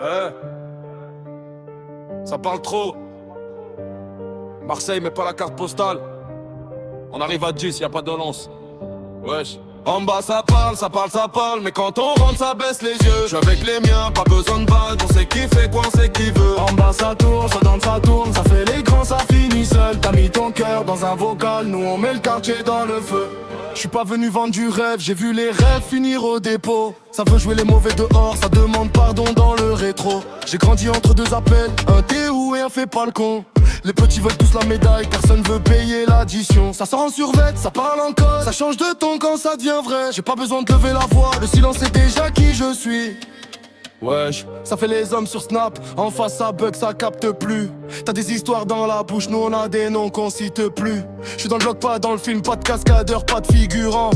Eh, ça parle trop. Marseille, mais pas la carte postale. On arrive à 10, y a pas de lance. Wesh. En bas ça parle, mais quand on rentre ça baisse les yeux. Je suis avec les miens, pas besoin de bague, on sait qui fait quoi, on sait qui veut. En bas ça tourne, ça tourne, ça fait les grands, ça finit seul. T'as mis ton cœur dans un vocal, nous on met le quartier dans le feu. Je suis pas venu vendre du rêve, j'ai vu les rêves finir au dépôt. Ça veut jouer les mauvais dehors, ça demande pardon dans le rétro. J'ai grandi entre deux appels, un Théo et un fait pas le con. Les petits veulent tous la médaille, personne veut payer l'addition. Ça sort en survêt, ça parle en code, ça change de ton quand ça devient vrai. J'ai pas besoin de lever la voix, le silence est déjà qui je suis. Wesh, ça fait les hommes sur Snap, en face ça bug, ça capte plus. T'as des histoires dans la bouche, nous on a des noms qu'on cite plus. J'suis dans le bloc, pas dans le film, pas de cascadeur, pas de figurant.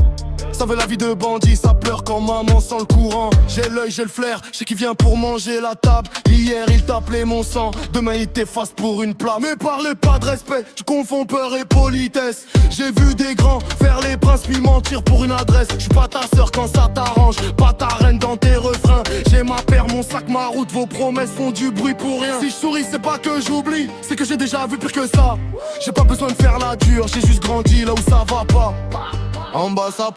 Ça veut la vie de bandit, ça pleure quand maman sent le courant. J'ai l'œil, j'ai le flair, je sais qui vient pour manger la table. Hier il t'appelait mon sang, demain il t'efface pour une plaque. Mais parlez pas de respect, tu confonds peur et politesse. J'ai vu des grands faire les princes puis mentir pour une adresse. J'suis pas ta sœur quand ça t'arrange, pas ta reine dans tes refrains. J'ai ma paire, mon sac, ma route, vos promesses font du bruit pour rien. Si je souris c'est pas que j'oublie, c'est que j'ai déjà vu pire que ça. J'ai pas besoin de faire la dure, j'ai juste grandi là où ça va pas. En bas ça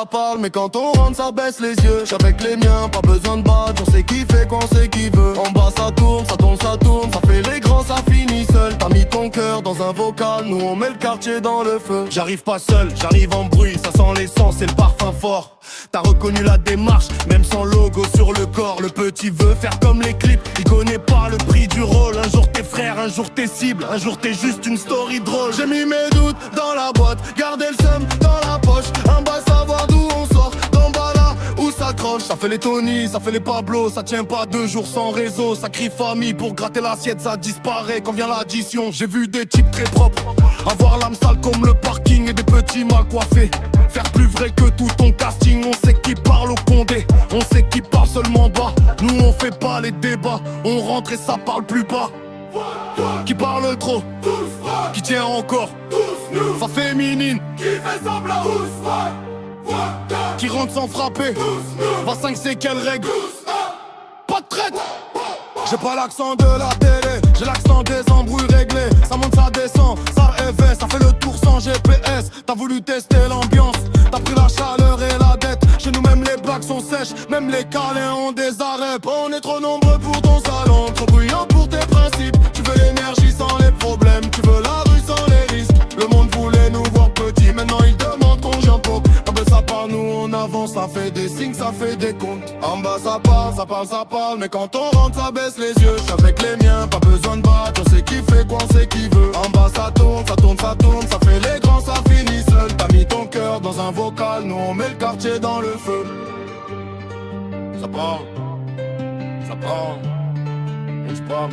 parle, mais quand on rentre ça baisse les yeux. J'suis avec les miens, pas besoin de battre, on sait qui fait quoi, on sait qui veut. En bas ça tourne, ça fait les grands, ça finit seul. T'as mis ton cœur dans un vocal, nous on met le quartier dans le feu. J'arrive pas seul, j'arrive en bruit, ça sent l'essence et le parfum fort. T'as reconnu la démarche, même sans logo sur le corps. Le petit veut faire comme les clips, il connaît pas le prix du rôle. Un jour t'es frère, un jour t'es cible, un jour t'es juste une story drôle. J'ai mis mes doutes dans la boîte, gardé le seum dans la poche. En bas savoir d'où on sort, d'en bas là où ça croche. Ça fait les Tony, ça fait les Pablo, ça tient pas 2 jours sans réseau. Ça crie famille pour gratter l'assiette, ça disparaît quand vient l'addition. J'ai vu des types très propres, avoir l'âme sale comme le parking et des petits mal coiffés. Faire plus vrai que tout ton casting, on sait qui parle au Condé, on sait qui parle seulement bas. Nous on fait pas les débats, on rentre et ça parle plus bas. Qui parle trop, qui tient encore, fa féminine, Qui fait semblant, qui rentre sans frapper. 25 c'est quelle règle, pas de traite. J'ai pas l'accent de la télé, j'ai l'accent des embrouilles réglées. Ça monte, ça descend, ça éveille, ça fait le tour sans GPS. T'as voulu tester l'ambiance, t'as pris la chaleur et la dette. Chez nous même les blagues sont sèches, même les câlins ont des arrêts. On est trop nombreux pour ton salon, trop bruyant pour tes principes. Tu veux l'énergie sans les problèmes, tu veux la rue sans les risques. Le monde voulait nous voir petits, maintenant il demande qu'on gère pour. Ça parle, nous on avance, ça fait des signes, ça fait des comptes. En bas ça parle, mais quand on rentre ça baisse les yeux. J'suis avec les miens, pas besoin de battre, on sait qui fait quoi, on sait qui veut. En bas ça tourne, ça fait les grands, ça finit seul. T'as mis ton cœur dans un vocal, nous on met le quartier dans le feu. Ça parle, on se parle.